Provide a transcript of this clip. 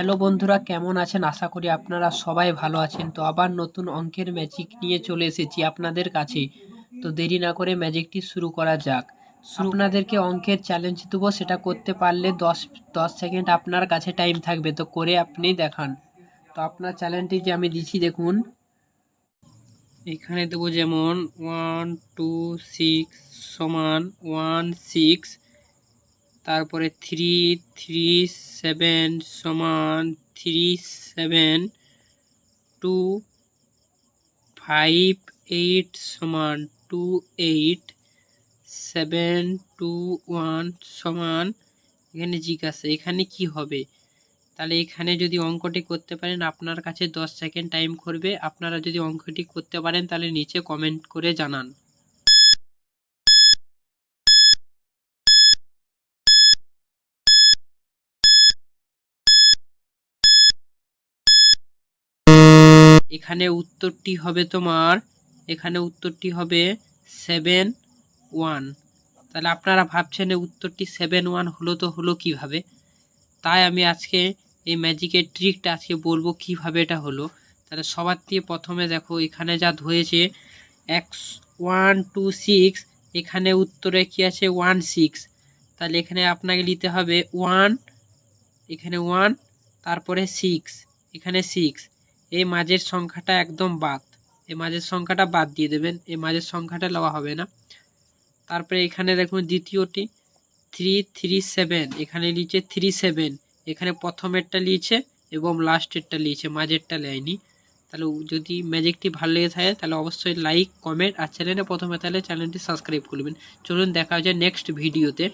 Hello বন্ধুরা, কেমন আছেন? আশা করি আপনারা সবাই ভালো আছেন। তো আবার নতুন অঙ্কের ম্যাজিক নিয়ে চলে এসেছি আপনাদের কাছে। তো দেরি না করে ম্যাজিকটি শুরু করা যাক। আপনাদেরকে অঙ্কের চ্যালেঞ্জ দেবো, সেটা করতে পারলে 10 সেকেন্ড আপনার কাছে টাইম থাকবে, তো করে আপনি দেখান। তো আপনার চ্যালেঞ্জটি যে আমি দিচ্ছি দেখুন, এখানে দেবো যেমন 1 2 6 সমান 1 6, তারপরে 3 3 7 সমান 3 7, 2 5 8 সমান 2 8, 7 2 1 সমান, এখানে জিজ্ঞাসা এখানে কি হবে। তাহলে এখানে যদি অঙ্কটি করতে পারেন আপনার কাছে 10 সেকেন্ড টাইম করবে। আপনারা যদি অঙ্কটি করতে পারেন তাহলে নিচে কমেন্ট করে জানান। এখানে উত্তরটি হবে তোমার, এখানে উত্তরটি হবে 7 1। তাহলে আপনারা ভাবছেন উত্তরটি 7 1 হলো, তো হলো কিভাবে। তাই আমি আজকে এই ম্যাজিকের ট্রিকটা আজকে বলবো কিভাবে এটা হলো। তাহলে সবার দিয়ে প্রথমে দেখো এখানে যা ধরেছে 1 2 6, এখানে উত্তরে কি আছে 1 6। তাহলে এখানে আপনাকে নিতে হবে 1, এখানে 1, তারপরে 6, এখানে 6। এই মাঝের সংখ্যাটা একদম বাদ, এই মাঝের সংখ্যাটা বাদ দিয়ে দেবেন, এই মাঝের সংখ্যাটা লওয়া হবে না। তারপরে এখানে দেখুন দ্বিতীয়টি 3 3 7, এখানে লিখছে 3 7, এখানে প্রথমেরটা লিখছে এবং লাস্টেরটা লিখছে, মাঝেরটা লেয়নি। তাহলে যদি ম্যাজিকটি ভালো লেগে থাকে তাহলে অবশ্যই লাইক কমেন্ট আর চ্যানেলে প্রথমে তাহলে চ্যানেলটি সাবস্ক্রাইব করবেন। চলুন দেখা যায় নেক্সট ভিডিওতে।